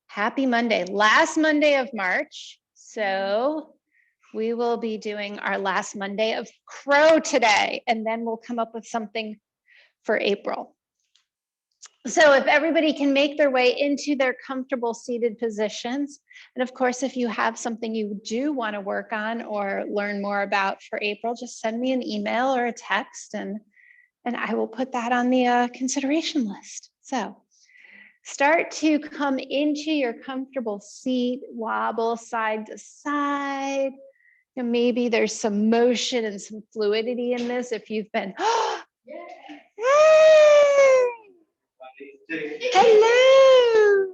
Happy Monday, last Monday of March. So we will be doing our last Monday of Crow today, and then we'll come up with something for April. So if everybody can make their way into their comfortable seated positions, and of course, if you have something you do want to work on or learn more about for April, just send me an email or a text, and I will put that on the consideration list. So start to come into your comfortable seat, wobble side to side. And maybe there's some motion and some fluidity in this if you've been, hello.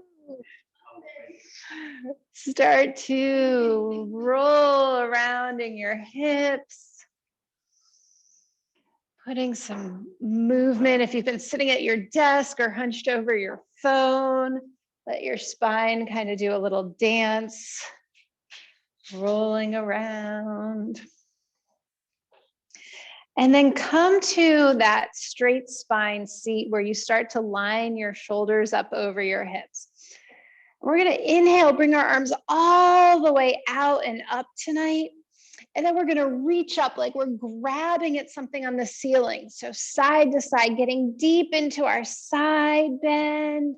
Start to roll around in your hips, putting some movement. If you've been sitting at your desk or hunched over your phone, let your spine kind of do a little dance, rolling around. And then come to that straight spine seat where you start to line your shoulders up over your hips. We're going to inhale, bring our arms all the way out and up tonight. And then we're going to reach up like we're grabbing at something on the ceiling. So side to side, getting deep into our side bend.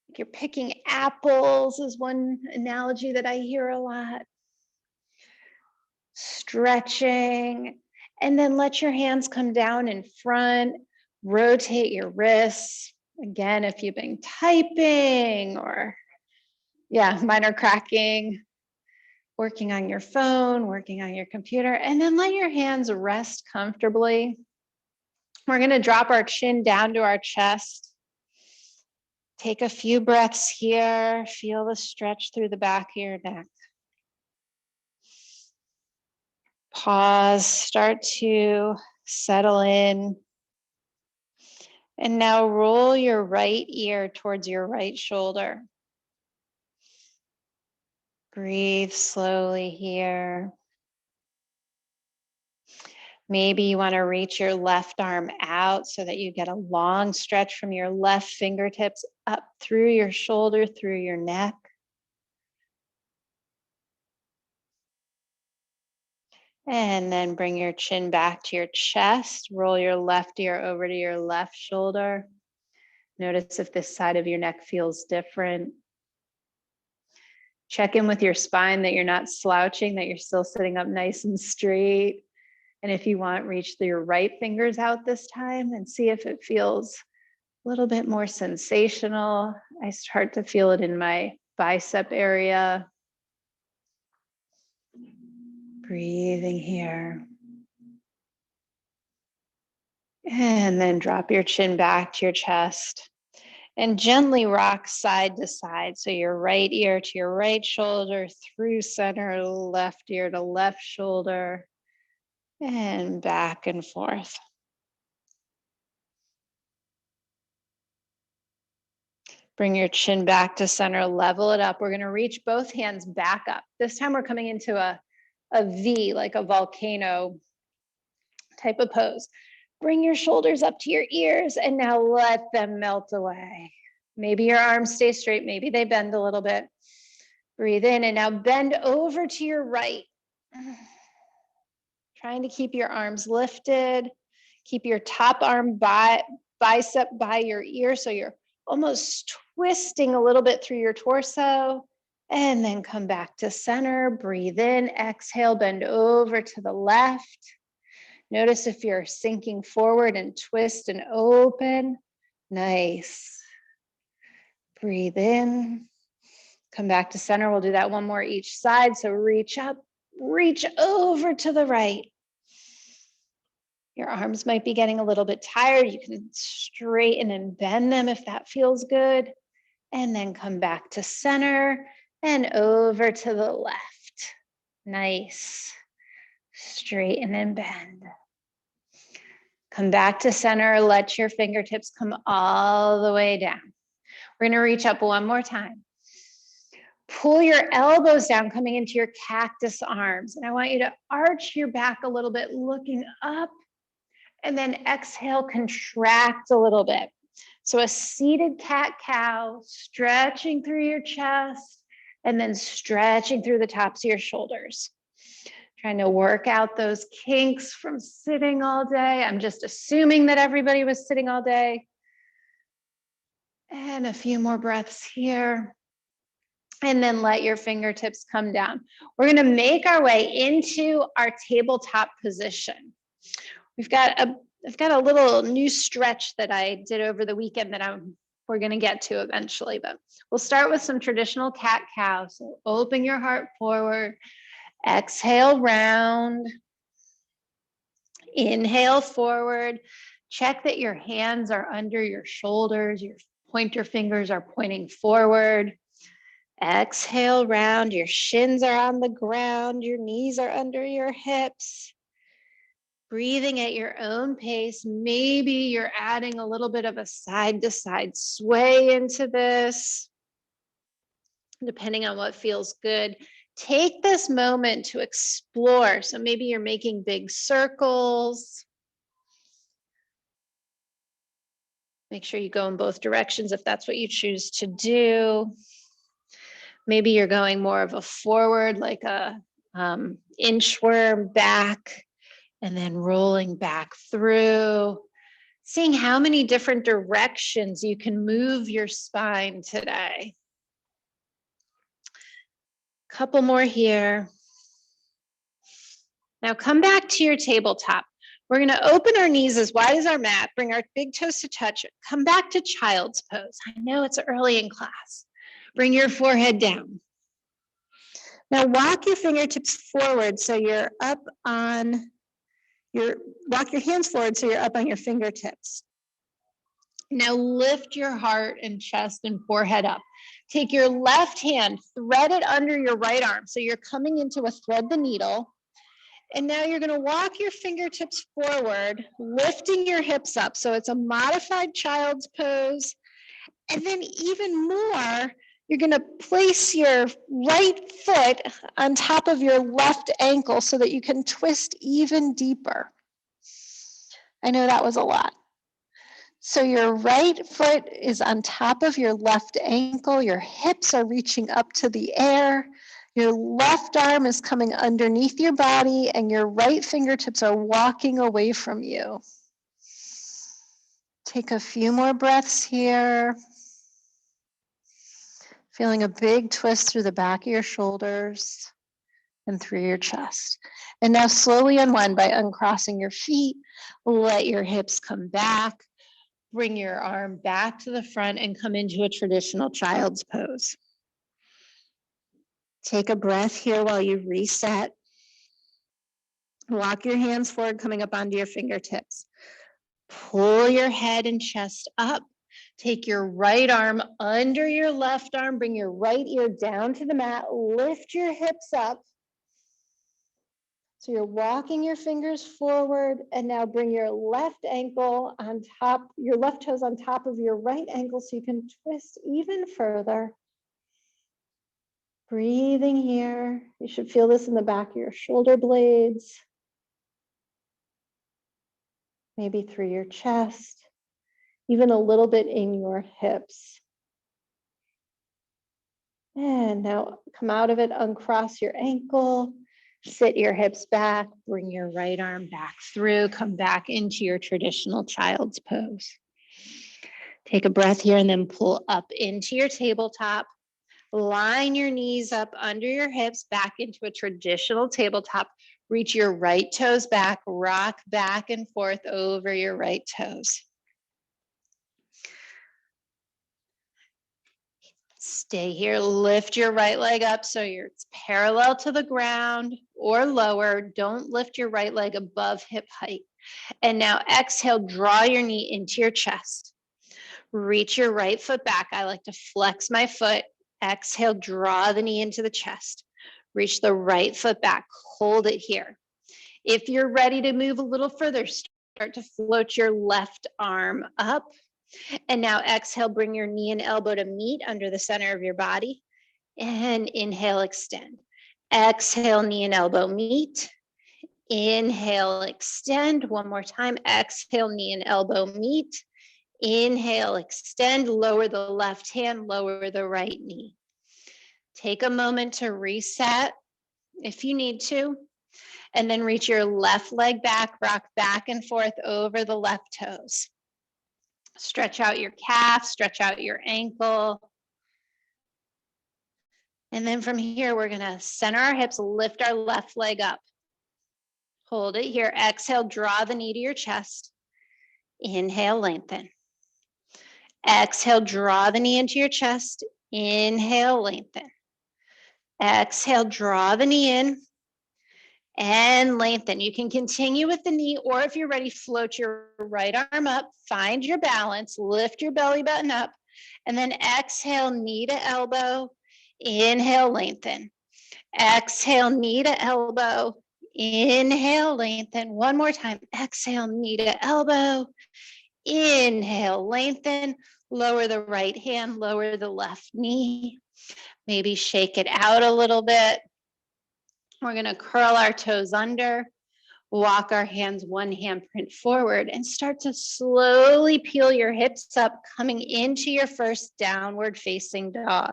Like you're picking apples is one analogy that I hear a lot. Stretching. And then let your hands come down in front. Rotate your wrists. Again, if you've been typing or, mine are cracking. Working on your phone, working on your computer, and then let your hands rest comfortably. We're going to drop our chin down to our chest. Take a few breaths here. Feel the stretch through the back of your neck. Pause, start to settle in. And now roll your right ear towards your right shoulder. Breathe slowly here. Maybe you want to reach your left arm out so that you get a long stretch from your left fingertips up through your shoulder, through your neck. And then bring your chin back to your chest. Roll your left ear over to your left shoulder. Notice if this side of your neck feels different. Check in with your spine that you're not slouching, that you're still sitting up nice and straight. And if you want, reach your right fingers out this time and see if it feels a little bit more sensational. I start to feel it in my bicep area. Breathing here. And then drop your chin back to your chest and gently rock side to side. So your right ear to your right shoulder, through center, left ear to left shoulder, and back and forth. Bring your chin back to center, level it up. We're going to reach both hands back up. This time we're coming into a V, like a volcano type of pose. Bring your shoulders up to your ears and now let them melt away. Maybe your arms stay straight, maybe they bend a little bit. Breathe in and now bend over to your right. Trying to keep your arms lifted. Keep your top arm bicep by your ear so you're almost twisting a little bit through your torso. And then come back to center. Breathe in, exhale, bend over to the left. Notice if you're sinking forward and twist and open. Nice. Breathe in. Come back to center. We'll do that one more each side. So reach up, reach over to the right. Your arms might be getting a little bit tired. You can straighten and bend them if that feels good. And then come back to center and over to the left. Nice. Straighten and bend. Come back to center. Let your fingertips come all the way down. We're going to reach up one more time. Pull your elbows down, coming into your cactus arms. And I want you to arch your back a little bit, looking up. And then exhale, contract a little bit. So a seated cat-cow, stretching through your chest and then stretching through the tops of your shoulders. Trying to work out those kinks from sitting all day. I'm just assuming that everybody was sitting all day. And a few more breaths here. And then let your fingertips come down. We're going to make our way into our tabletop position. I've got a little new stretch that I did over the weekend that we're going to get to eventually, but we'll start with some traditional cat-cow. So open your heart forward, exhale round, inhale forward. Check that your hands are under your shoulders, your pointer fingers are pointing forward. Exhale round, your shins are on the ground, your knees are under your hips. Breathing at your own pace. Maybe you're adding a little bit of a side to side sway into this, depending on what feels good. Take this moment to explore. So maybe you're making big circles. Make sure you go in both directions if that's what you choose to do. Maybe you're going more of a forward, like a inchworm back, and then rolling back through. Seeing how many different directions you can move your spine today. Couple more here. Now come back to your tabletop. We're going to open our knees as wide as our mat, bring our big toes to touch. Come back to child's pose. I know it's early in class. Bring your forehead down. Now walk your fingertips forward so you're up on walk your hands forward so you're up on your fingertips. Now lift your heart and chest and forehead up. Take your left hand, thread it under your right arm. So you're coming into a thread the needle. And now you're going to walk your fingertips forward, lifting your hips up. So it's a modified child's pose. And then even more, you're going to place your right foot on top of your left ankle so that you can twist even deeper. I know that was a lot. So your right foot is on top of your left ankle. Your hips are reaching up to the air. Your left arm is coming underneath your body and your right fingertips are walking away from you. Take a few more breaths here. Feeling a big twist through the back of your shoulders and through your chest. And now slowly unwind by uncrossing your feet. Let your hips come back. Bring your arm back to the front and come into a traditional child's pose. Take a breath here while you reset. Walk your hands forward, coming up onto your fingertips. Pull your head and chest up. Take your right arm under your left arm. Bring your right ear down to the mat. Lift your hips up. So you're walking your fingers forward, and now bring your left ankle on top, your left toes on top of your right ankle so you can twist even further. Breathing here. You should feel this in the back of your shoulder blades. Maybe through your chest, even a little bit in your hips. And now come out of it, uncross your ankle. Sit your hips back, bring your right arm back through, come back into your traditional child's pose. Take a breath here and then pull up into your tabletop. Line your knees up under your hips back into a traditional tabletop. Reach your right toes back, rock back and forth over your right toes. Stay here, lift your right leg up so it's parallel to the ground or lower. Don't lift your right leg above hip height. And now exhale, draw your knee into your chest. Reach your right foot back. I like to flex my foot. Exhale, draw the knee into the chest. Reach the right foot back, hold it here. If you're ready to move a little further, start to float your left arm up. And now exhale, bring your knee and elbow to meet under the center of your body. And inhale, extend. Exhale, knee and elbow meet. Inhale, extend. One more time. Exhale, knee and elbow meet. Inhale, extend, lower the left hand, lower the right knee. Take a moment to reset if you need to, and then reach your left leg back, rock back and forth over the left toes. Stretch out your calf, stretch out your ankle. And then from here, we're gonna center our hips, lift our left leg up. Hold it here, exhale, draw the knee to your chest. Inhale, lengthen. Exhale, draw the knee into your chest. Inhale, lengthen. Exhale, draw the knee in and lengthen. You can continue with the knee, or if you're ready, float your right arm up, find your balance, lift your belly button up, and then exhale, knee to elbow. Inhale, lengthen. Exhale, knee to elbow. Inhale, lengthen. One more time. Exhale, knee to elbow. Inhale, lengthen. Lower the right hand, lower the left knee. Maybe shake it out a little bit. We're going to curl our toes under, walk our hands one handprint forward, and start to slowly peel your hips up, coming into your first downward facing dog.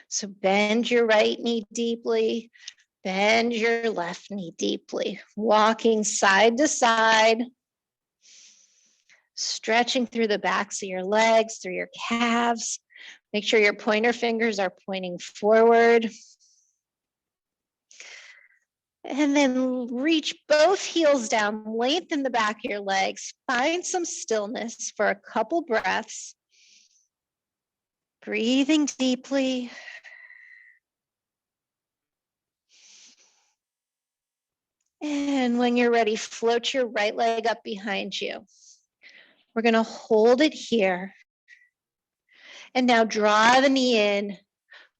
So bend your right knee deeply, bend your left knee deeply, walking side to side, stretching through the backs of your legs, through your calves. Make sure your pointer fingers are pointing forward. And then reach both heels down, lengthen the back of your legs, find some stillness for a couple breaths. Breathing deeply. And when you're ready, float your right leg up behind you. We're going to hold it here. And now draw the knee in,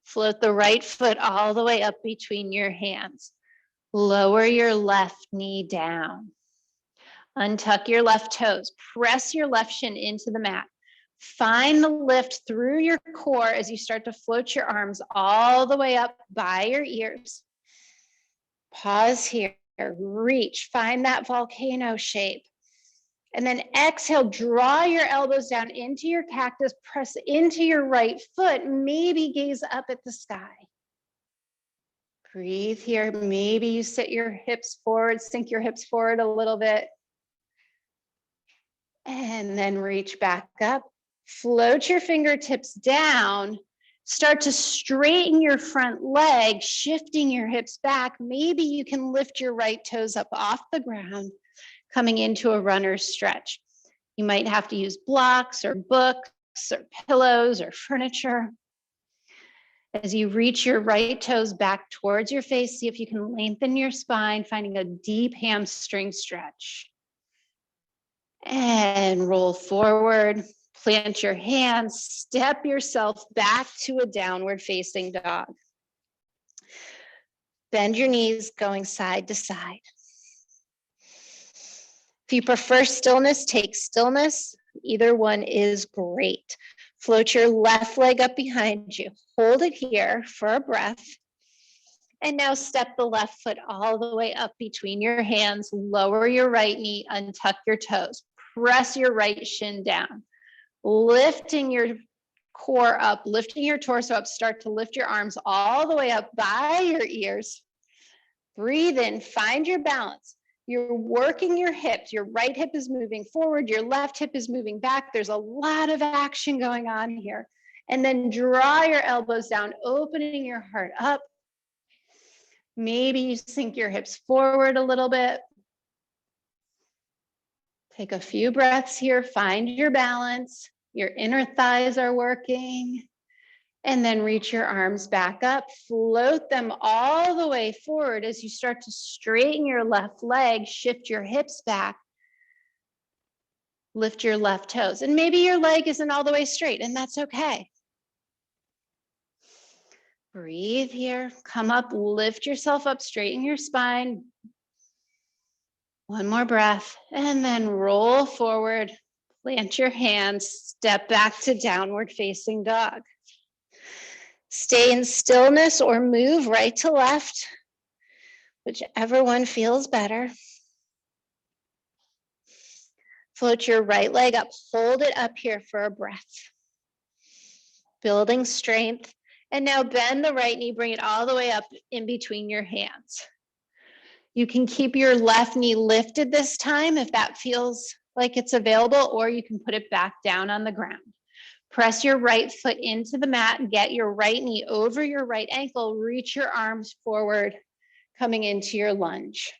float the right foot all the way up between your hands. Lower your left knee down. Untuck your left toes. Press your left shin into the mat. Find the lift through your core as you start to float your arms all the way up by your ears. Pause here. Reach. Find that volcano shape. And then exhale, draw your elbows down into your cactus, press into your right foot, maybe gaze up at the sky. Breathe here. Maybe you sit your hips forward, sink your hips forward a little bit. And then reach back up. Float your fingertips down. Start to straighten your front leg, shifting your hips back. Maybe you can lift your right toes up off the ground, coming into a runner's stretch. You might have to use blocks or books or pillows or furniture. As you reach your right toes back towards your face, see if you can lengthen your spine, finding a deep hamstring stretch. And roll forward, plant your hands, step yourself back to a downward facing dog. Bend your knees, going side to side. If you prefer stillness, take stillness. Either one is great. Float your left leg up behind you. Hold it here for a breath. And now step the left foot all the way up between your hands. Lower your right knee, untuck your toes. Press your right shin down. Lifting your core up, lifting your torso up. Start to lift your arms all the way up by your ears. Breathe in, find your balance. You're working your hips. Your right hip is moving forward. Your left hip is moving back. There's a lot of action going on here. And then draw your elbows down, opening your heart up. Maybe you sink your hips forward a little bit. Take a few breaths here. Find your balance. Your inner thighs are working. And then reach your arms back up, float them all the way forward as you start to straighten your left leg, shift your hips back, lift your left toes. And maybe your leg isn't all the way straight, and that's okay. Breathe here, come up, lift yourself up, straighten your spine. One more breath, and then roll forward, plant your hands, step back to downward facing dog. Stay in stillness or move right to left, whichever one feels better. Float your right leg up, hold it up here for a breath. Building strength. And now bend the right knee, bring it all the way up in between your hands. You can keep your left knee lifted this time if that feels like it's available, or you can put it back down on the ground. Press your right foot into the mat and get your right knee over your right ankle. Reach your arms forward, coming into your lunge.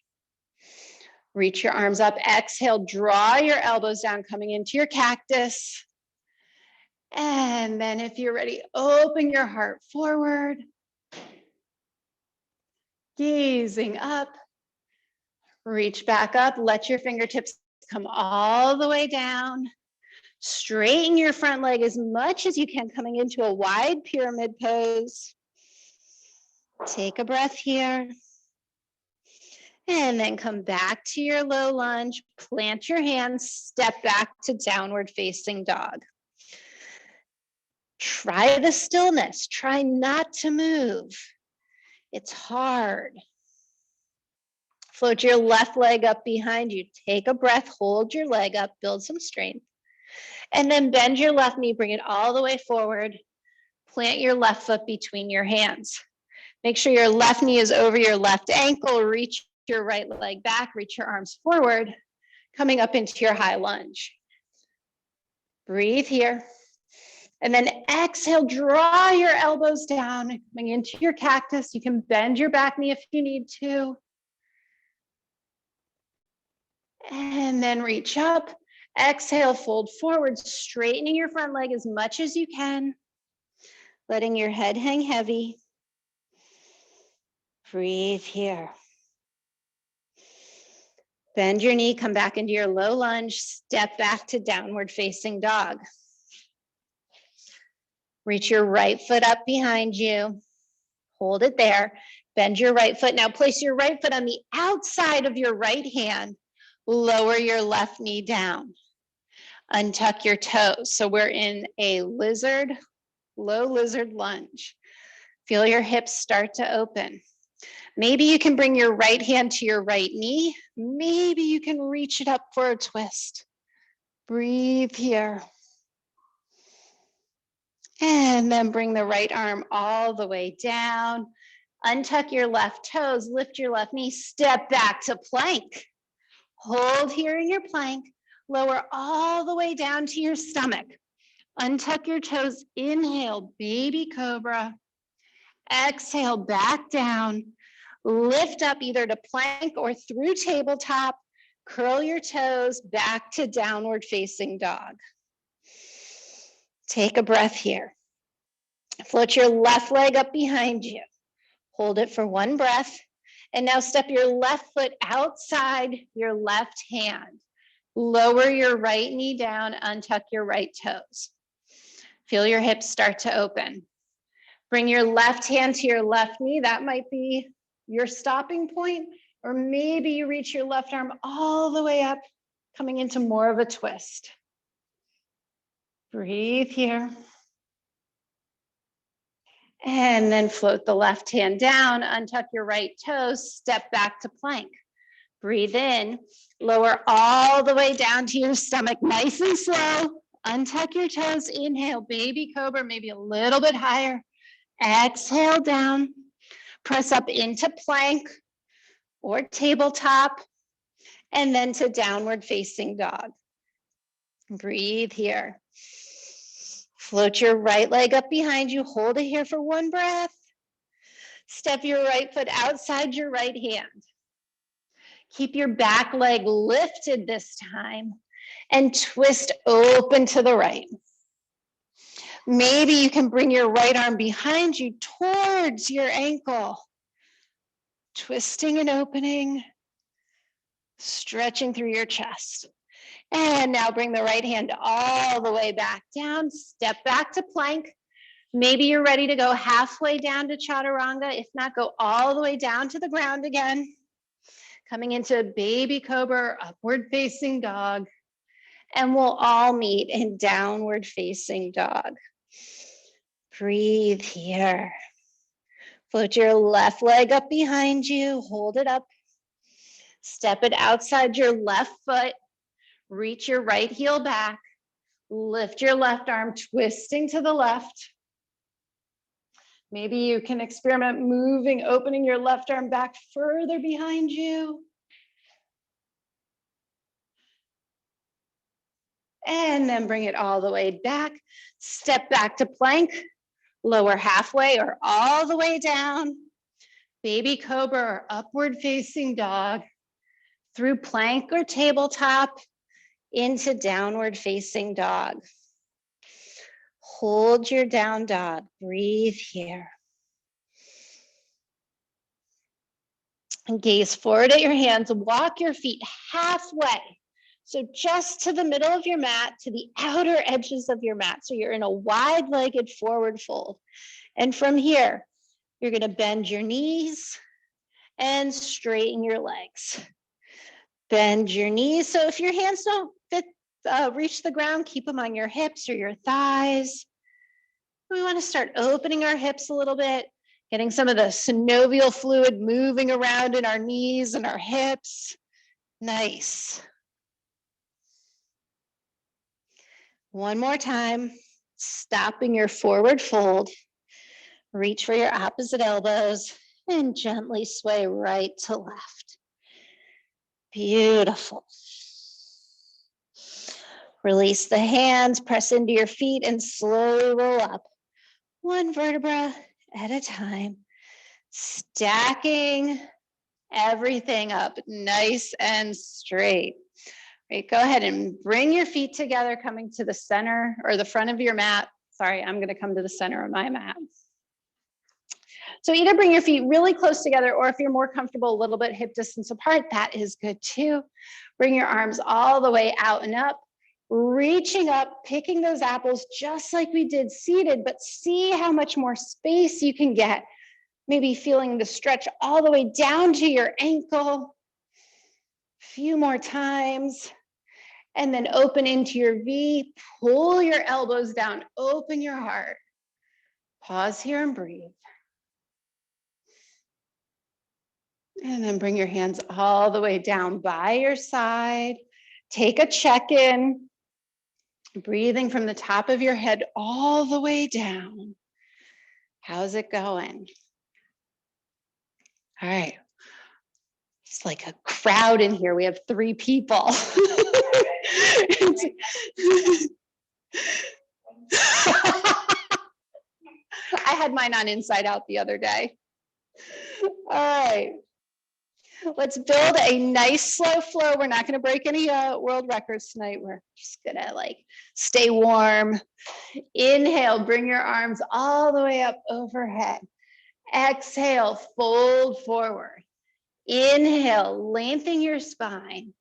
Reach your arms up, exhale, draw your elbows down, coming into your cactus. And then if you're ready, open your heart forward. Gazing up. Reach back up, let your fingertips come all the way down. Straighten your front leg as much as you can, coming into a wide pyramid pose. Take a breath here. And then come back to your low lunge, plant your hands, step back to downward facing dog. Try the stillness, try not to move. It's hard. Float your left leg up behind you. Take a breath, hold your leg up, build some strength. And then bend your left knee, bring it all the way forward. Plant your left foot between your hands. Make sure your left knee is over your left ankle. Reach your right leg back, reach your arms forward, coming up into your high lunge. Breathe here. And then exhale, draw your elbows down, coming into your cactus. You can bend your back knee if you need to. And then reach up, exhale, fold forward, straightening your front leg as much as you can, letting your head hang heavy. Breathe here. Bend your knee, come back into your low lunge, step back to downward facing dog. Reach your right foot up behind you, hold it there, bend your right foot. Now place your right foot on the outside of your right hand. Lower your left knee down. Untuck your toes. So we're in a lizard, low lizard lunge. Feel your hips start to open. Maybe you can bring your right hand to your right knee. Maybe you can reach it up for a twist. Breathe here. And then bring the right arm all the way down. Untuck your left toes, lift your left knee, step back to plank. Hold here in your plank, lower all the way down to your stomach. Untuck your toes, inhale, baby cobra. Exhale, back down. Lift up either to plank or through tabletop. Curl your toes back to downward facing dog. Take a breath here. Float your left leg up behind you. Hold it for one breath. And now step your left foot outside your left hand. Lower your right knee down, untuck your right toes. Feel your hips start to open. Bring your left hand to your left knee. That might be your stopping point, or maybe you reach your left arm all the way up, coming into more of a twist. Breathe here. And then float the left hand down, untuck your right toes, step back to plank. Breathe in, lower all the way down to your stomach, nice and slow. Untuck your toes, inhale, baby cobra, maybe a little bit higher. Exhale down, press up into plank or tabletop, and then to downward facing dog. Breathe here. Float your right leg up behind you. Hold it here for one breath. Step your right foot outside your right hand. Keep your back leg lifted this time and twist open to the right. Maybe you can bring your right arm behind you towards your ankle. Twisting and opening, stretching through your chest. And now bring the right hand all the way back down, step back to plank. Maybe you're ready to go halfway down to chaturanga. If not, go all the way down to the ground again. Coming into baby cobra, upward facing dog. And we'll all meet in downward facing dog. Breathe here. Float your left leg up behind you, hold it up. Step it outside your left foot. Reach your right heel back. Lift your left arm, twisting to the left. Maybe you can experiment moving, opening your left arm back further behind you. And then bring it all the way back. Step back to plank, lower halfway or all the way down. Baby cobra or upward facing dog. Through plank or tabletop into downward facing dog. Hold your down dog, breathe here. And gaze forward at your hands, walk your feet halfway. So just to the middle of your mat, to the outer edges of your mat. So you're in a wide-legged forward fold. And from here, you're gonna bend your knees and straighten your legs. Bend your knees. So if your hands don't reach the ground, keep them on your hips or your thighs. We want to start opening our hips a little bit, getting some of the synovial fluid moving around in our knees and our hips. Nice. One more time, stopping your forward fold. Reach for your opposite elbows and gently sway right to left. Beautiful. Release the hands, press into your feet and slowly roll up. One vertebra at a time. Stacking everything up nice and straight. Right, go ahead and bring your feet together, coming to the center or the front of your mat. Sorry, I'm gonna come to the center of my mat. So either bring your feet really close together, or if you're more comfortable a little bit hip distance apart, that is good too. Bring your arms all the way out and up, reaching up, picking those apples just like we did seated, but see how much more space you can get. Maybe feeling the stretch all the way down to your ankle. A few more times. And then open into your V, pull your elbows down, open your heart. Pause here and breathe. And then bring your hands all the way down by your side. Take a check-in. Breathing from the top of your head all the way down. How's it going? All right. It's like a crowd in here. We have 3 people. I had mine on inside out the other day. All right. Let's build a nice slow flow. We're not going to break any world records tonight. We're just going to stay warm. Inhale, bring your arms all the way up overhead. Exhale, fold forward. Inhale, lengthen your spine.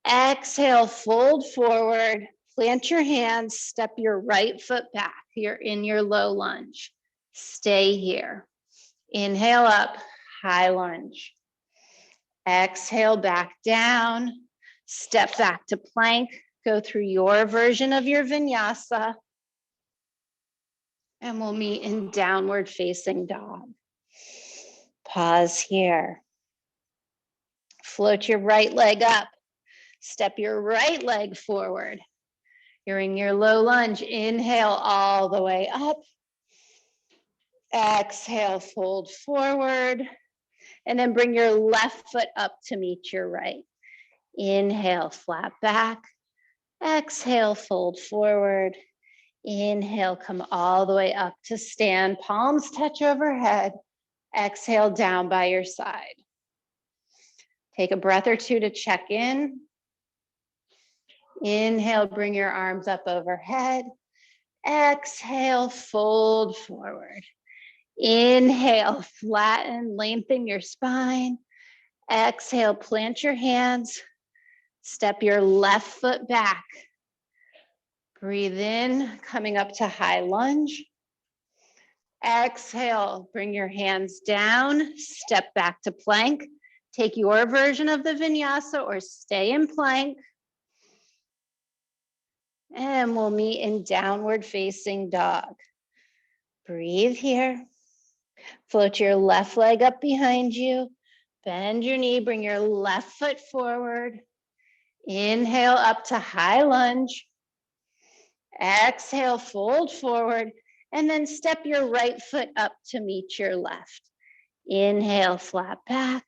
Exhale, fold forward. Plant your hands, step your right foot back. You're in your low lunge. Stay here. Inhale up, high lunge. Exhale back down, step back to plank, go through your version of your vinyasa, and we'll meet in downward facing dog. Pause here. Float your right leg up, step your right leg forward. You're in your low lunge, inhale all the way up. Exhale, fold forward. And then bring your left foot up to meet your right. Inhale, flat back. Exhale, fold forward. Inhale, come all the way up to stand. Palms touch overhead. Exhale, down by your side. Take a breath or two to check in. Inhale, bring your arms up overhead. Exhale, fold forward. Inhale, flatten, lengthen your spine. Exhale, plant your hands. Step your left foot back. Breathe in, coming up to high lunge. Exhale, bring your hands down, step back to plank. Take your version of the vinyasa or stay in plank. And we'll meet in downward facing dog. Breathe here. Float your left leg up behind you. Bend your knee, bring your left foot forward. Inhale up to high lunge. Exhale, fold forward, and then step your right foot up to meet your left. Inhale, flat back.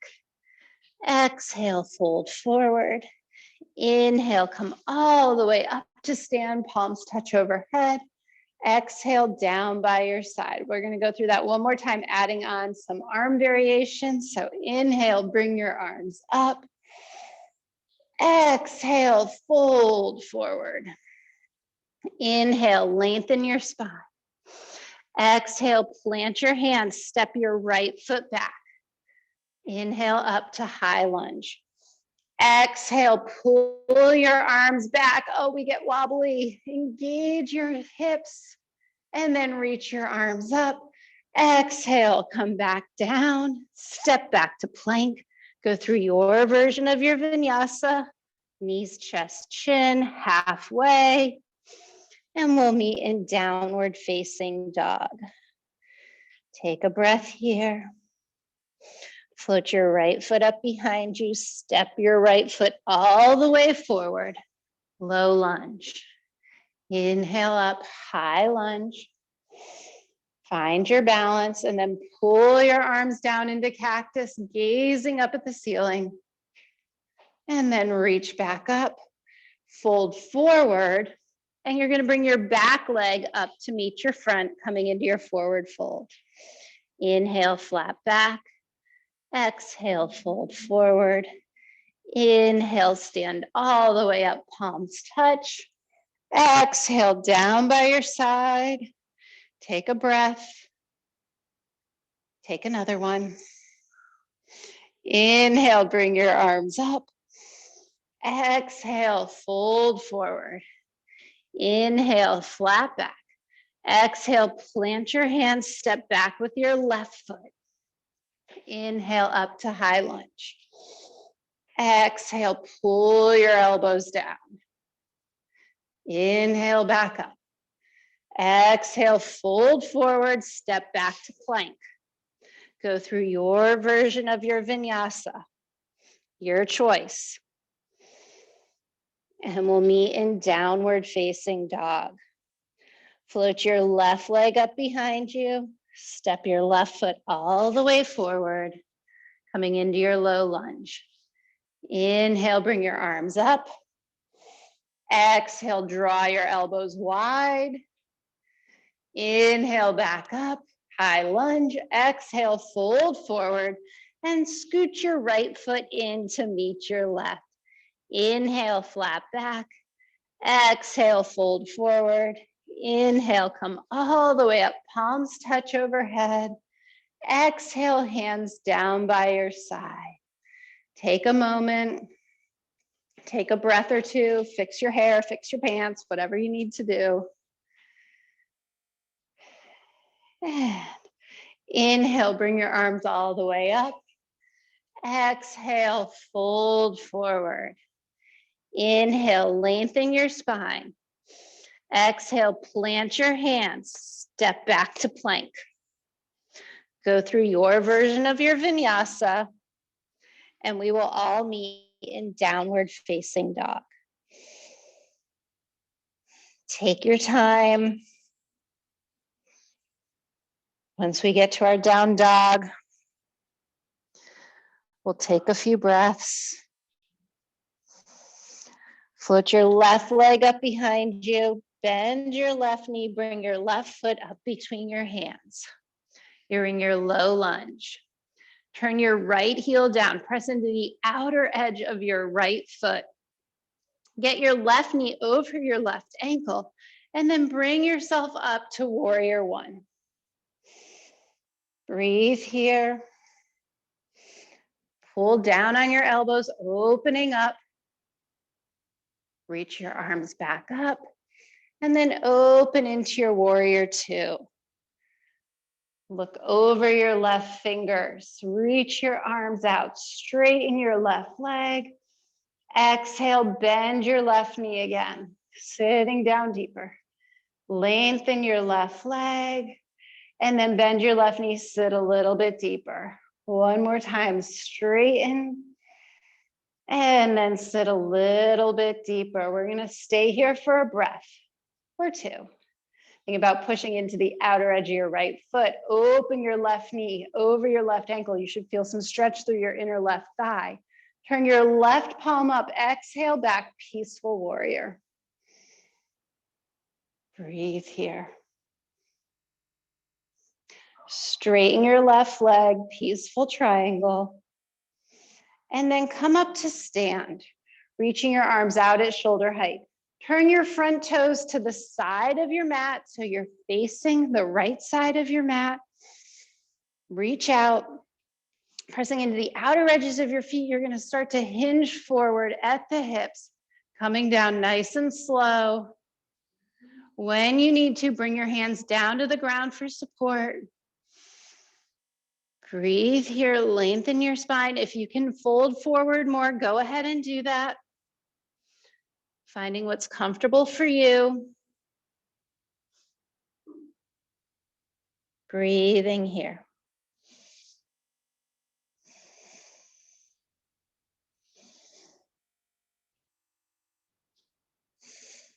Exhale, fold forward. Inhale, come all the way up to stand, palms touch overhead. Exhale, down by your side. We're going to go through that one more time, adding on some arm variations. So inhale, bring your arms up. Exhale, fold forward. Inhale, lengthen your spine. Exhale, plant your hands, step your right foot back. Inhale up to high lunge. Exhale, pull your arms back. Oh, we get wobbly. Engage your hips and then reach your arms up. Exhale, come back down, step back to plank. Go through your version of your vinyasa. Knees, chest, chin, halfway. And we'll meet in downward facing dog. Take a breath here. Float your right foot up behind you. Step your right foot all the way forward. Low lunge. Inhale up, high lunge. Find your balance and then pull your arms down into cactus, gazing up at the ceiling. And then reach back up, fold forward, and you're going to bring your back leg up to meet your front, coming into your forward fold. Inhale, flat back. Exhale, fold forward. Inhale, stand all the way up, palms touch. Exhale, down by your side. Take a breath. Take another one. Inhale, bring your arms up. Exhale, fold forward. Inhale, flat back. Exhale, plant your hands, step back with your left foot. Inhale up to high lunge. Exhale, pull your elbows down. Inhale, back up. Exhale, fold forward, step back to plank. Go through your version of your vinyasa, your choice. And we'll meet in downward facing dog. Float your left leg up behind you. Step your left foot all the way forward, coming into your low lunge. Inhale, bring your arms up. Exhale, draw your elbows wide. Inhale, back up, high lunge. Exhale, fold forward and scoot your right foot in to meet your left. Inhale, flat back. Exhale, fold forward. Inhale, come all the way up, palms touch overhead. Exhale, hands down by your side. Take a moment, take a breath or two, fix your hair, fix your pants, whatever you need to do. And inhale, bring your arms all the way up. Exhale, fold forward. Inhale, lengthen your spine. Exhale, plant your hands, step back to plank. Go through your version of your vinyasa, and we will all meet in downward facing dog. Take your time. Once we get to our down dog, we'll take a few breaths. Float your left leg up behind you. Bend your left knee, bring your left foot up between your hands. You're in your low lunge. Turn your right heel down, press into the outer edge of your right foot. Get your left knee over your left ankle, and then bring yourself up to warrior one. Breathe here. Pull down on your elbows, opening up. Reach your arms back up. And then open into your warrior two. Look over your left fingers. Reach your arms out, straighten your left leg. Exhale, bend your left knee again, sitting down deeper. Lengthen your left leg, and then bend your left knee, sit a little bit deeper. One more time, straighten And then sit a little bit deeper. We're gonna stay here for a breath or two. Think about pushing into the outer edge of your right foot. Open your left knee over your left ankle. You should feel some stretch through your inner left thigh. Turn your left palm up. Exhale back, peaceful warrior. Breathe here. Straighten your left leg, peaceful triangle. And then come up to stand, reaching your arms out at shoulder height. Turn your front toes to the side of your mat so you're facing the right side of your mat. Reach out, pressing into the outer edges of your feet. You're going to start to hinge forward at the hips, coming down nice and slow. When you need to, bring your hands down to the ground for support. Breathe here, lengthen your spine. If you can fold forward more, go ahead and do that. Finding what's comfortable for you. Breathing here.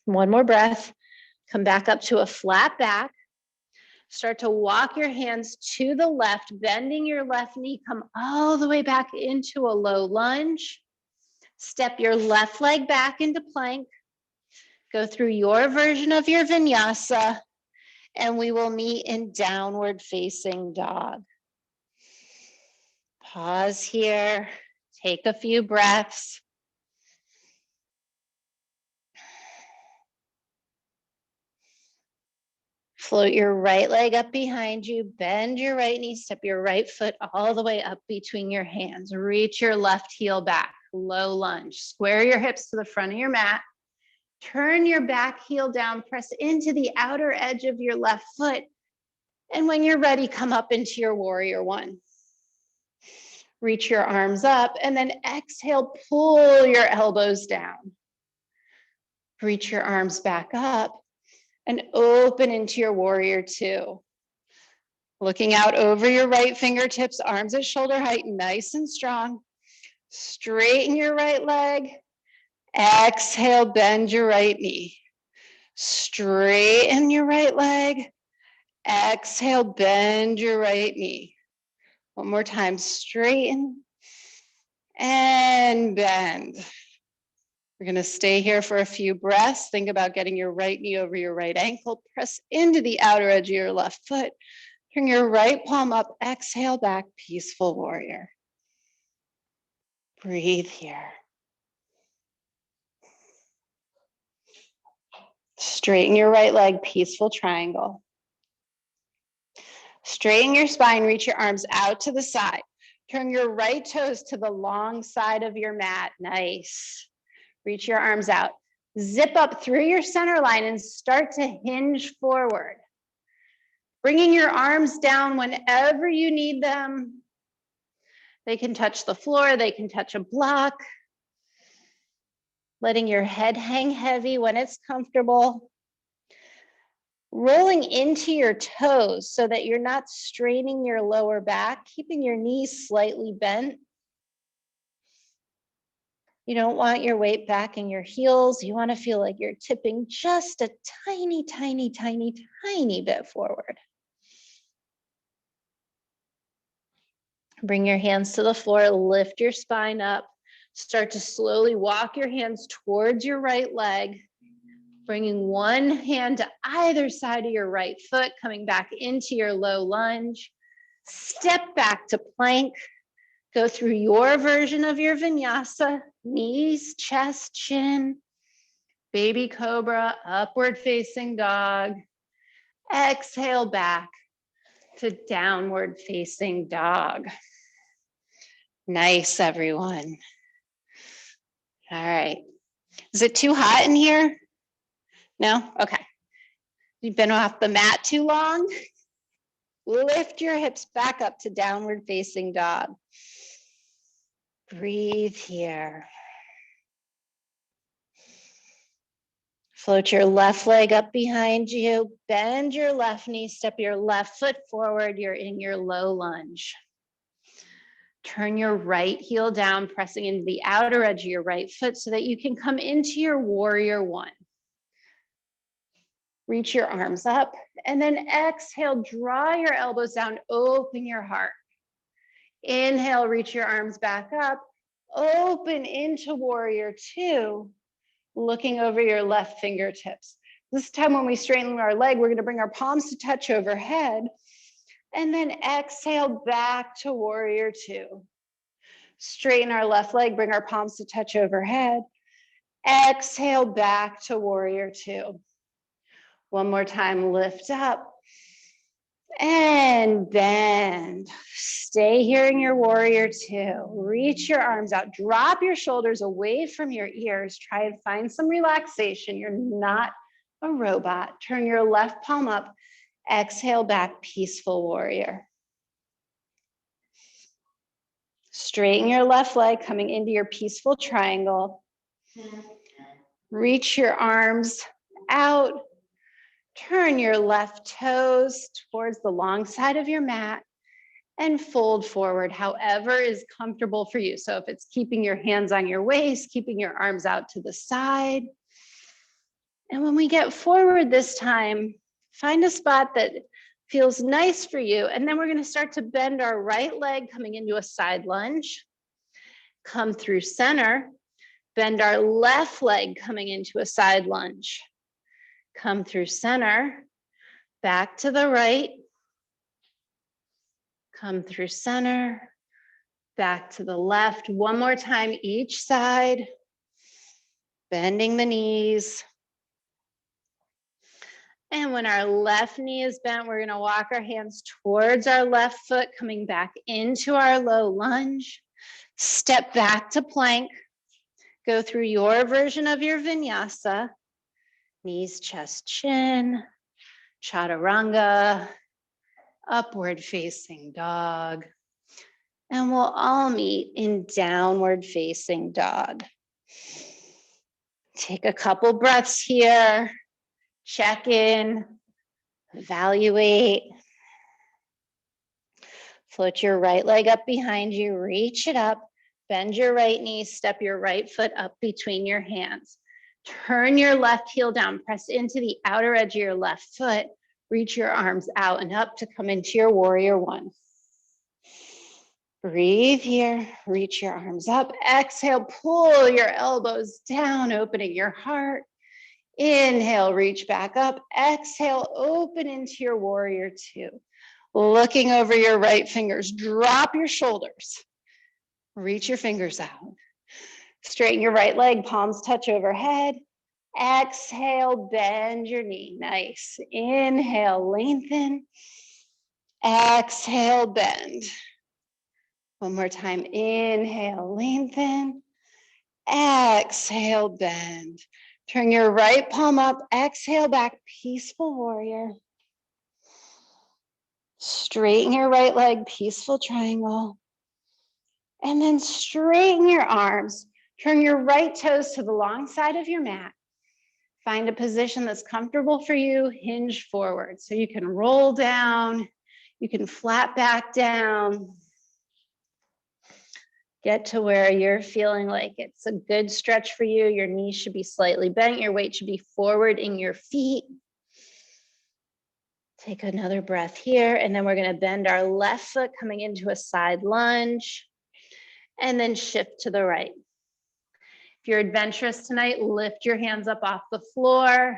One more breath. Come back up to a flat back. Start to walk your hands to the left, bending your left knee. Come all the way back into a low lunge. Step your left leg back into plank. Go through your version of your vinyasa, and we will meet in downward facing dog. Pause here. Take a few breaths. Float your right leg up behind you, bend your right knee, step your right foot all the way up between your hands. Reach your left heel back, low lunge. Square your hips to the front of your mat. Turn your back heel down, press into the outer edge of your left foot. And when you're ready, come up into your warrior one. Reach your arms up and then exhale, pull your elbows down. Reach your arms back up and open into your warrior two. Looking out over your right fingertips, arms at shoulder height, nice and strong. Straighten your right leg. Exhale, bend your right knee. Straighten your right leg. Exhale, bend your right knee. One more time, straighten and bend. We're gonna stay here for a few breaths. Think about getting your right knee over your right ankle. Press into the outer edge of your left foot. Turn your right palm up, exhale back, peaceful warrior. Breathe here. Straighten your right leg, peaceful triangle. Straighten your spine, reach your arms out to the side. Turn your right toes to the long side of your mat, nice. Reach your arms out. Zip up through your center line and start to hinge forward. Bringing your arms down whenever you need them. They can touch the floor, they can touch a block. Letting your head hang heavy when it's comfortable. Rolling into your toes so that you're not straining your lower back, keeping your knees slightly bent. You don't want your weight back in your heels. You want to feel like you're tipping just a tiny, tiny, tiny, tiny bit forward. Bring your hands to the floor, lift your spine up. Start to slowly walk your hands towards your right leg, bringing one hand to either side of your right foot, coming back into your low lunge. Step back to plank. Go through your version of your vinyasa, knees, chest, chin, baby cobra, upward facing dog. Exhale back to downward facing dog. Nice, everyone. All right. Is it too hot in here? No? Okay. You've been off the mat too long? Lift your hips back up to downward facing dog. Breathe here. Float your left leg up behind you. Bend your left knee, step your left foot forward. You're in your low lunge. Turn your right heel down, pressing into the outer edge of your right foot so that you can come into your warrior one. Reach your arms up and then exhale, draw your elbows down, open your heart. Inhale, reach your arms back up, open into warrior two, looking over your left fingertips. This time when we straighten our leg, we're gonna bring our palms to touch overhead and then exhale back to warrior two. Straighten our left leg, bring our palms to touch overhead. Exhale back to warrior two. One more time, lift up and bend. Stay here in your warrior two. Reach your arms out, drop your shoulders away from your ears. Try and find some relaxation. You're not a robot. Turn your left palm up. Exhale back, peaceful warrior. Straighten your left leg, coming into your peaceful triangle. Reach your arms out. Turn your left toes towards the long side of your mat and fold forward, however is comfortable for you. So if it's keeping your hands on your waist, keeping your arms out to the side. And when we get forward this time, find a spot that feels nice for you. And then we're going to start to bend our right leg, coming into a side lunge. Come through center. Bend our left leg, coming into a side lunge. Come through center. Back to the right. Come through center. Back to the left. One more time each side. Bending the knees. And when our left knee is bent, we're going to walk our hands towards our left foot, coming back into our low lunge. Step back to plank. Go through your version of your vinyasa. Knees, chest, chin. Chaturanga. Upward facing dog. And we'll all meet in downward facing dog. Take a couple breaths here. Check in, evaluate. Float your right leg up behind you, reach it up, bend your right knee, step your right foot up between your hands. Turn your left heel down, press into the outer edge of your left foot, reach your arms out and up to come into your warrior one. Breathe here, reach your arms up, exhale, pull your elbows down, opening your heart. Inhale, reach back up. Exhale, open into your warrior two. Looking over your right fingers, drop your shoulders. Reach your fingers out. Straighten your right leg, palms touch overhead. Exhale, bend your knee. Nice. Inhale, lengthen. Exhale, bend. One more time. Inhale, lengthen. Exhale, bend. Turn your right palm up, exhale back, peaceful warrior. Straighten your right leg, peaceful triangle. And then straighten your arms. Turn your right toes to the long side of your mat. Find a position that's comfortable for you, hinge forward. So you can roll down, you can flat back down. Get to where you're feeling like it's a good stretch for you. Your knees should be slightly bent. Your weight should be forward in your feet. Take another breath here. And then we're going to bend our left foot coming into a side lunge. And then shift to the right. If you're adventurous tonight, lift your hands up off the floor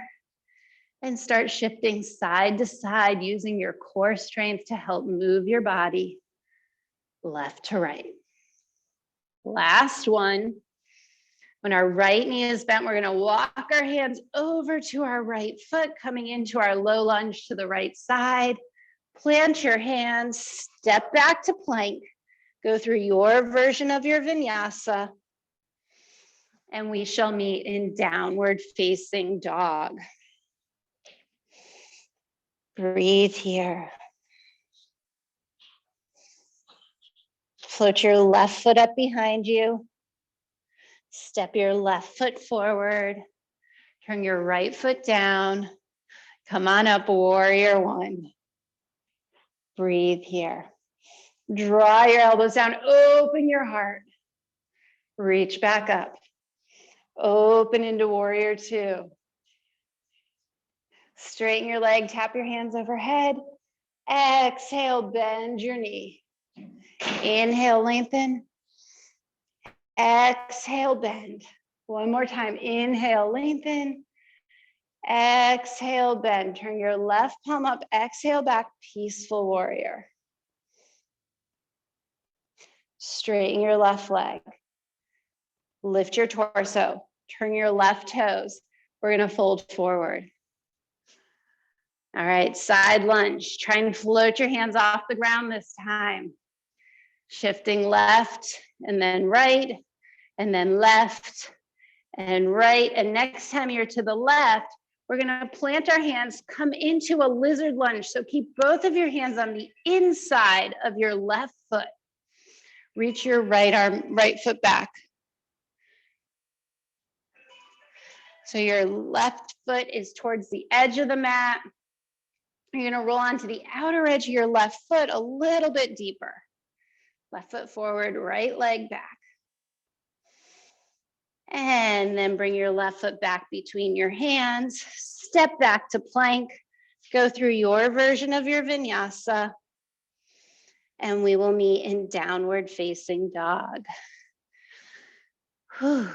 and start shifting side to side using your core strength to help move your body left to right. Last one. When our right knee is bent, we're going to walk our hands over to our right foot, coming into our low lunge to the right side. Plant your hands, step back to plank, go through your version of your vinyasa, and we shall meet in downward facing dog. Breathe here. Float your left foot up behind you. Step your left foot forward. Turn your right foot down. Come on up, warrior one. Breathe here. Draw your elbows down, open your heart. Reach back up. Open into warrior two. Straighten your leg, tap your hands overhead. Exhale, bend your knee. Inhale, lengthen. Exhale, bend. One more time. Inhale, lengthen. Exhale, bend. Turn your left palm up. Exhale back, peaceful warrior. Straighten your left leg. Lift your torso. Turn your left toes. We're going to fold forward. All right, side lunge. Try and float your hands off the ground this time. Shifting left and then right, and then left and right. And next time you're to the left, we're gonna plant our hands, come into a lizard lunge. So keep both of your hands on the inside of your left foot. Reach your right foot back. So your left foot is towards the edge of the mat. You're gonna roll onto the outer edge of your left foot a little bit deeper. Left foot forward, right leg back. And then bring your left foot back between your hands. Step back to plank. Go through your version of your vinyasa. And we will meet in downward facing dog. Whew.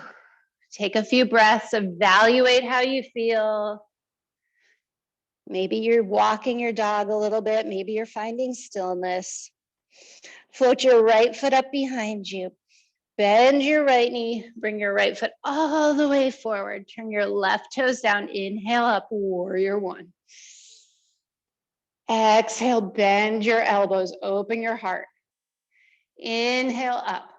Take a few breaths, evaluate how you feel. Maybe you're walking your dog a little bit. Maybe you're finding stillness. Float your right foot up behind you. Bend your right knee. Bring your right foot all the way forward. Turn your left toes down. Inhale up, warrior one. Exhale, bend your elbows. Open your heart. Inhale up.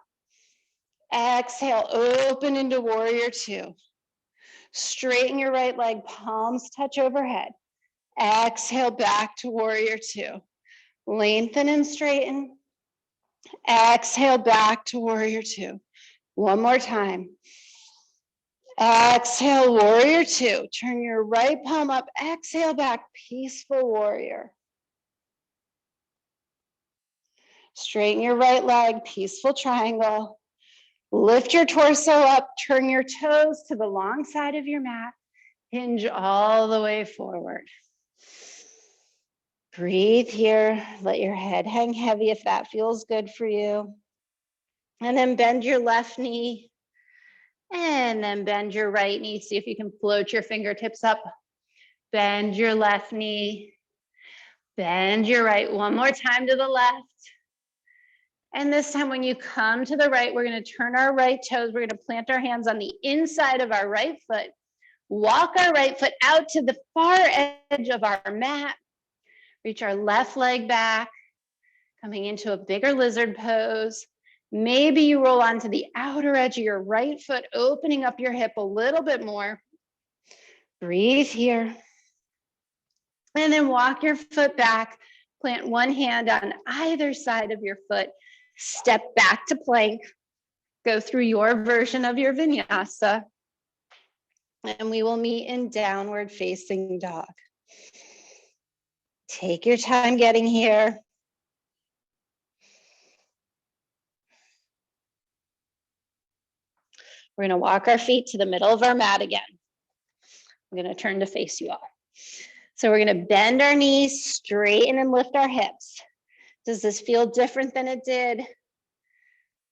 Exhale, open into warrior two. Straighten your right leg, palms touch overhead. Exhale, back to warrior two. Lengthen and straighten. Exhale, back to warrior two. One more time. Exhale, warrior two. Turn your right palm up. Exhale back, peaceful warrior. Straighten your right leg, peaceful triangle. Lift your torso up. Turn your toes to the long side of your mat. Hinge all the way forward. Breathe here. Let your head hang heavy if that feels good for you. And then bend your left knee. And then bend your right knee. See if you can float your fingertips up. Bend your left knee. Bend your right. One more time to the left. And this time when you come to the right, we're going to turn our right toes. We're going to plant our hands on the inside of our right foot. Walk our right foot out to the far edge of our mat. Reach our left leg back. Coming into a bigger lizard pose. Maybe you roll onto the outer edge of your right foot, opening up your hip a little bit more. Breathe here. And then walk your foot back. Plant one hand on either side of your foot. Step back to plank. Go through your version of your vinyasa. And we will meet in downward facing dog. Take your time getting here. We're going to walk our feet to the middle of our mat again. I'm going to turn to face you all. So we're going to bend our knees, straighten and lift our hips. Does this feel different than it did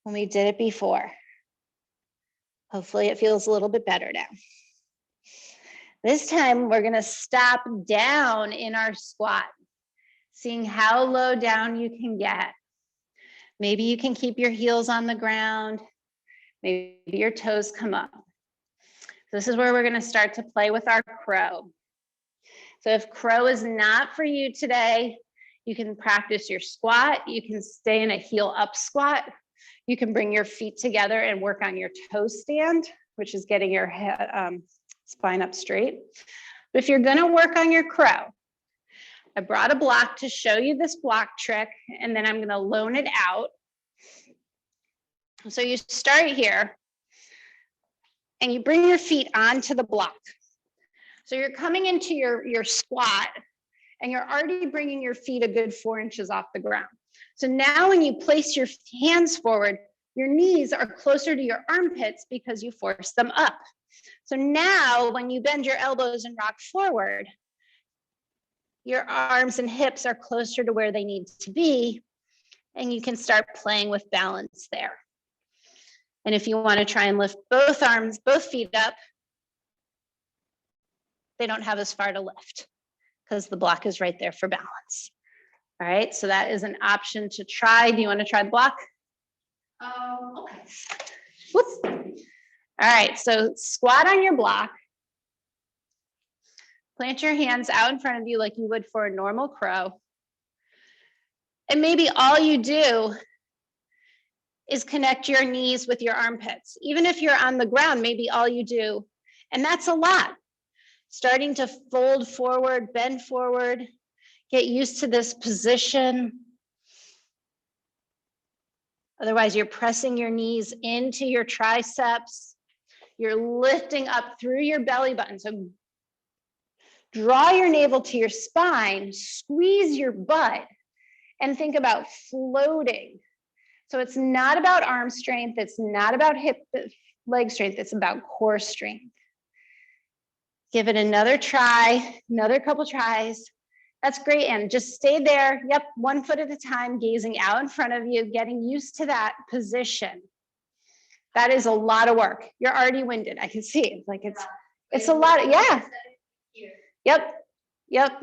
when we did it before? Hopefully it feels a little bit better now. This time we're going to stop down in our squat, seeing how low down you can get. Maybe you can keep your heels on the ground. Maybe your toes come up. This is where we're going to start to play with our crow. So if crow is not for you today, you can practice your squat. You can stay in a heel up squat. You can bring your feet together and work on your toe stand, which is getting your head, spine up straight. But if you're going to work on your crow, I brought a block to show you this block trick, and then I'm going to loan it out. So you start here and you bring your feet onto the block. So you're coming into your squat and you're already bringing your feet a good 4 inches off the ground. So now when you place your hands forward, your knees are closer to your armpits because you force them up. So now when you bend your elbows and rock forward, your arms and hips are closer to where they need to be, and you can start playing with balance there. And if you want to try and lift both arms, both feet up, they don't have as far to lift because the block is right there for balance. All right, so that is an option to try. Do you want to try the block? Okay. Whoops. All right, so squat on your block. Plant your hands out in front of you like you would for a normal crow. And maybe all you do is connect your knees with your armpits. Even if you're on the ground, maybe all you do, and that's a lot. Starting to fold forward, bend forward, get used to this position. Otherwise, you're pressing your knees into your triceps. You're lifting up through your belly button. So draw your navel to your spine, squeeze your butt, and think about floating. So it's not about arm strength. It's not about hip, leg strength. It's about core strength. Give it another try, another couple tries. That's great, and just stay there. Yep, 1 foot at a time, gazing out in front of you, getting used to that position. That is a lot of work. You're already winded. I can see it. Like it's a lot. Yeah. Yep.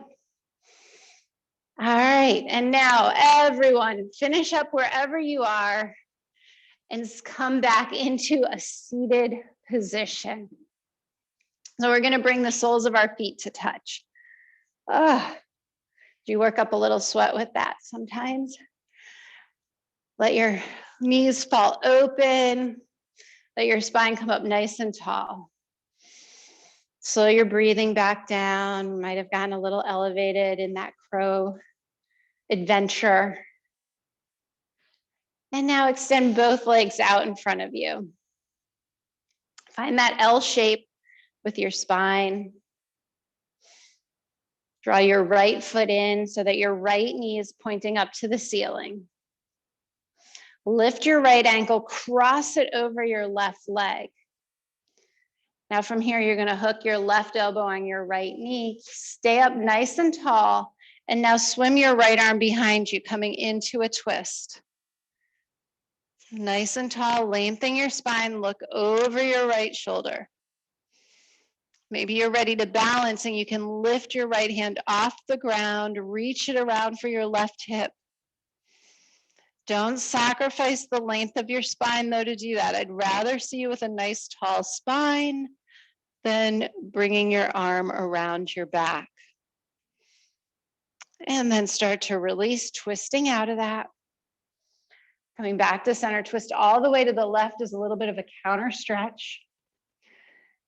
All right, and now everyone, finish up wherever you are and come back into a seated position. So we're gonna bring the soles of our feet to touch. Do you work up a little sweat with that sometimes? Let your knees fall open. Let your spine come up nice and tall. Slow your breathing back down. Might have gotten a little elevated in that crow adventure. And now extend both legs out in front of you. Find that L shape with your spine. Draw your right foot in so that your right knee is pointing up to the ceiling. Lift your right ankle, cross it over your left leg. Now from here, you're gonna hook your left elbow on your right knee, stay up nice and tall, and now swim your right arm behind you, coming into a twist. Nice and tall, lengthen your spine, look over your right shoulder. Maybe you're ready to balance and you can lift your right hand off the ground, reach it around for your left hip. Don't sacrifice the length of your spine though to do that. I'd rather see you with a nice tall spine than bringing your arm around your back. And then start to release, twisting out of that. Coming back to center, twist all the way to the left is a little bit of a counter stretch.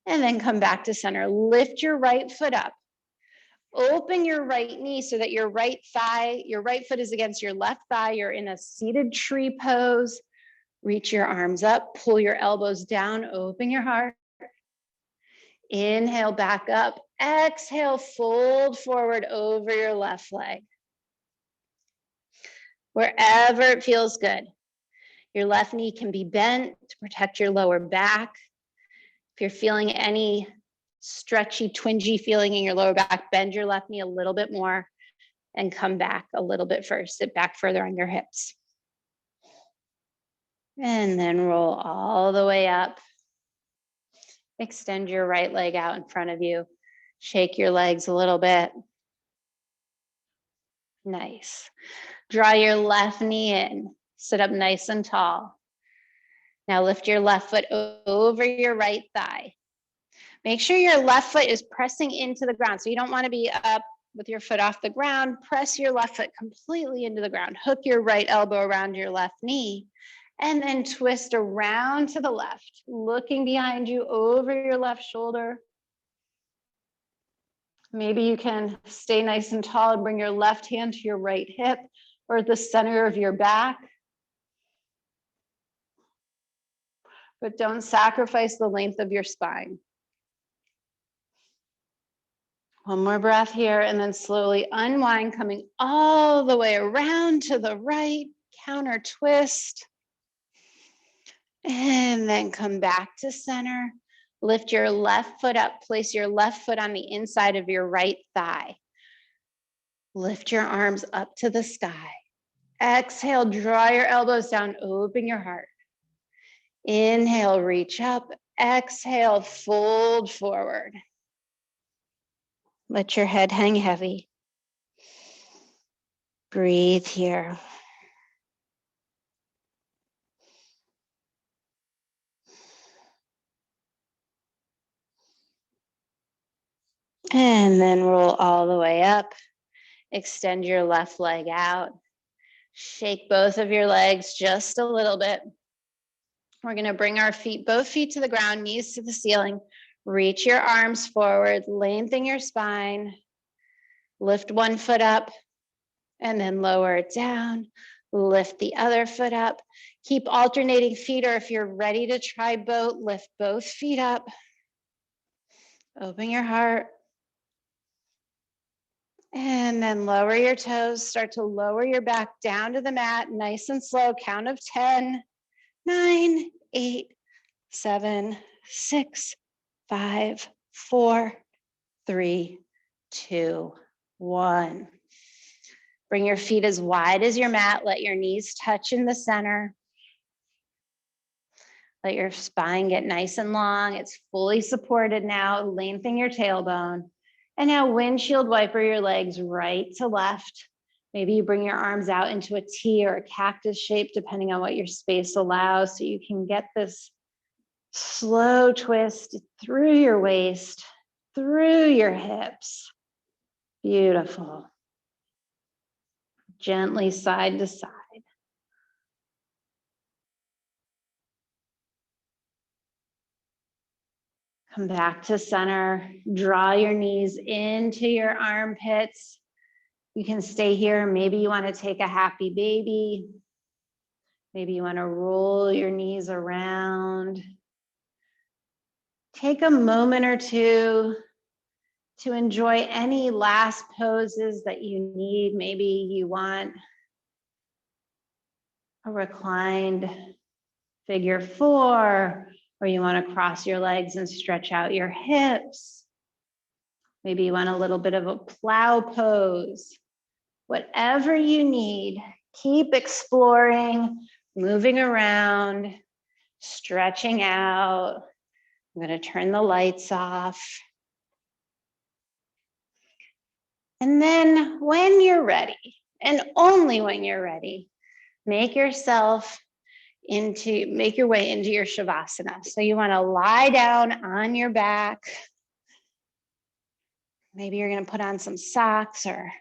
And then come back to center. Lift your right foot up. Open your right knee so that your right foot is against your left thigh. You're in a seated tree pose. Reach your arms up, pull your elbows down, open your heart. Inhale back up. Exhale, fold forward over your left leg. Wherever it feels good. Your left knee can be bent to protect your lower back. If you're feeling any stretchy, twingy feeling in your lower back, bend your left knee a little bit more and come back a little bit first. Sit back further on your hips. And then roll all the way up. Extend your right leg out in front of you. Shake your legs a little bit. Nice. Draw your left knee in. Sit up nice and tall. Now lift your left foot over your right thigh. Make sure your left foot is pressing into the ground. So you don't want to be up with your foot off the ground. Press your left foot completely into the ground. Hook your right elbow around your left knee. And then twist around to the left, looking behind you over your left shoulder. Maybe you can stay nice and tall and bring your left hand to your right hip or at the center of your back. But don't sacrifice the length of your spine. One more breath here, and then slowly unwind, coming all the way around to the right, counter twist. And then come back to center. Lift your left foot up, place your left foot on the inside of your right thigh. Lift your arms up to the sky. Exhale, draw your elbows down, open your heart. Inhale, reach up. Exhale, fold forward. Let your head hang heavy. Breathe here. And then roll all the way up. Extend your left leg out. Shake both of your legs just a little bit. We're going to bring our feet, both feet to the ground, knees to the ceiling. Reach your arms forward, lengthen your spine. Lift one foot up and then lower it down. Lift the other foot up. Keep alternating feet, or if you're ready to try both, lift both feet up. Open your heart. And then lower your toes. Start to lower your back down to the mat, nice and slow. Count of 10, 9, 8, 7, 6, 5, 4, 3, 2, 1. Bring your feet as wide as your mat. Let your knees touch in the center. Let your spine get nice and long. It's fully supported now. Lengthen your tailbone. And now windshield wiper your legs right to left. Maybe you bring your arms out into a T or a cactus shape, depending on what your space allows, so you can get this slow twist through your waist, through your hips. Beautiful. Gently side to side. Come back to center. Draw your knees into your armpits. You can stay here. Maybe you want to take a happy baby. Maybe you want to roll your knees around. Take a moment or two to enjoy any last poses that you need. Maybe you want a reclined figure 4, or you want to cross your legs and stretch out your hips. Maybe you want a little bit of a plow pose. Whatever you need, keep exploring, moving around, stretching out. I'm going to turn the lights off. And then when you're ready, and only when you're ready, make your way into your Shavasana. So you want to lie down on your back. Maybe you're going to put on some socks or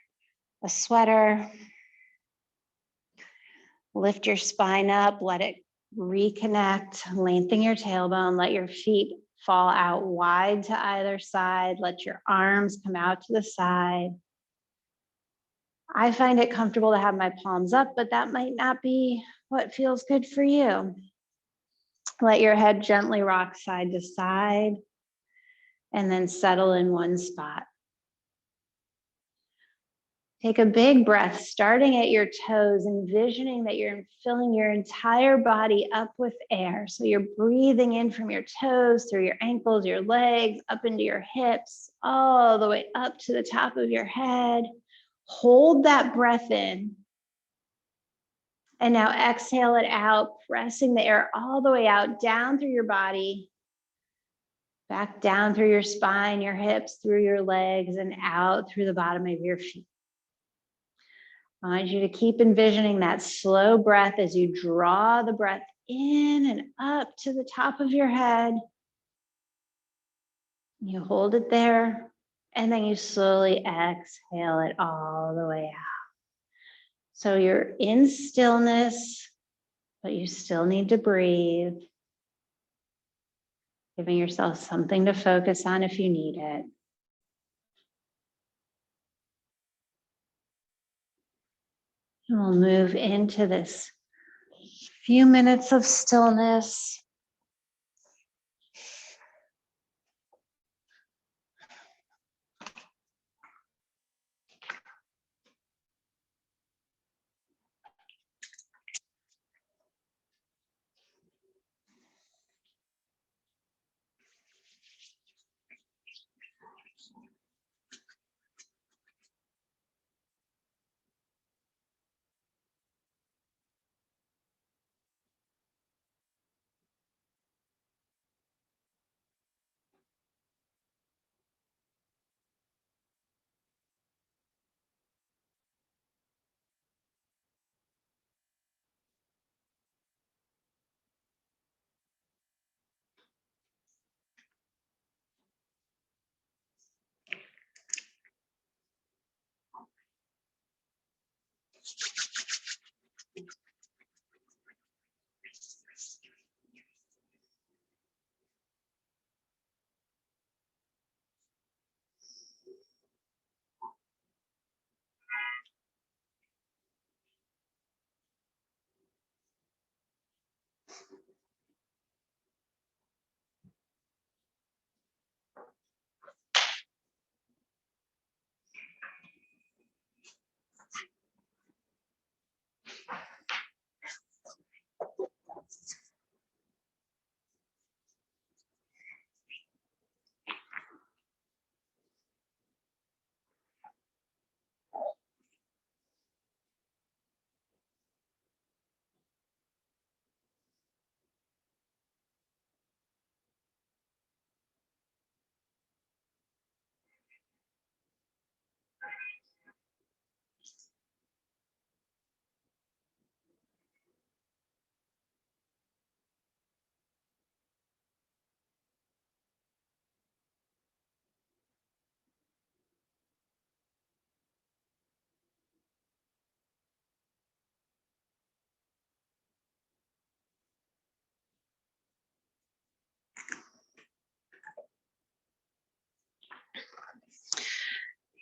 a sweater. Lift your spine up, let it reconnect, lengthen your tailbone, let your feet fall out wide to either side, let your arms come out to the side. I find it comfortable to have my palms up, but that might not be what feels good for you. Let your head gently rock side to side and then settle in one spot. Take a big breath, starting at your toes, envisioning that you're filling your entire body up with air. So you're breathing in from your toes, through your ankles, your legs, up into your hips, all the way up to the top of your head. Hold that breath in. And now exhale it out, pressing the air all the way out, down through your body, back down through your spine, your hips, through your legs, and out through the bottom of your feet. I want you to keep envisioning that slow breath as you draw the breath in and up to the top of your head. You hold it there, and then you slowly exhale it all the way out. So you're in stillness, but you still need to breathe, giving yourself something to focus on if you need it. And we'll move into this few minutes of stillness.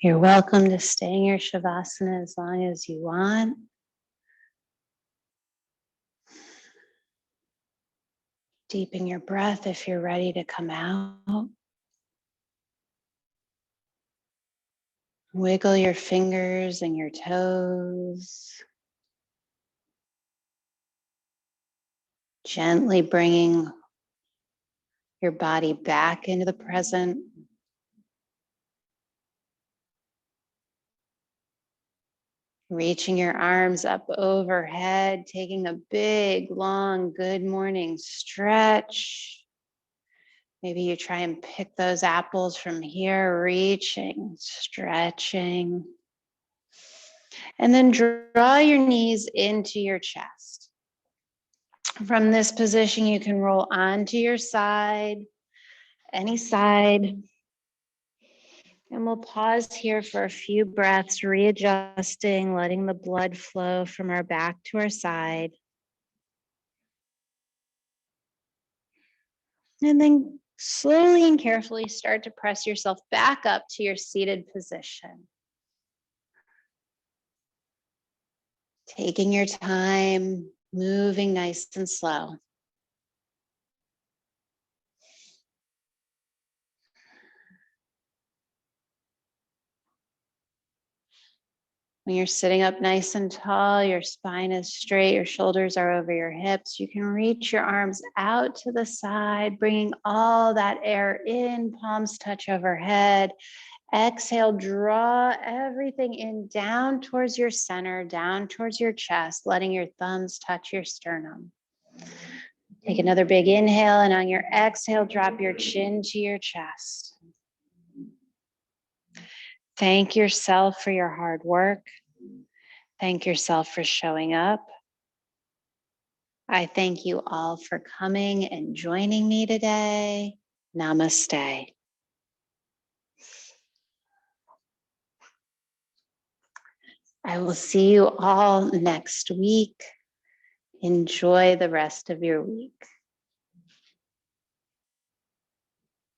You're welcome to stay in your Shavasana as long as you want. Deepen your breath if you're ready to come out. Wiggle your fingers and your toes. Gently bringing your body back into the present. Reaching your arms up overhead, taking a big, long, good morning stretch. Maybe you try and pick those apples from here, reaching, stretching. And then draw your knees into your chest. From this position, you can roll onto your side, any side. And we'll pause here for a few breaths, readjusting, letting the blood flow from our back to our side. And then slowly and carefully start to press yourself back up to your seated position. Taking your time, moving nice and slow. When you're sitting up nice and tall, your spine is straight, your shoulders are over your hips. You can reach your arms out to the side, bringing all that air in, palms touch overhead. Exhale, draw everything in down towards your center, down towards your chest, letting your thumbs touch your sternum. Take another big inhale, and on your exhale, drop your chin to your chest. Thank yourself for your hard work. Thank yourself for showing up. I thank you all for coming and joining me today. Namaste. I will see you all next week. Enjoy the rest of your week.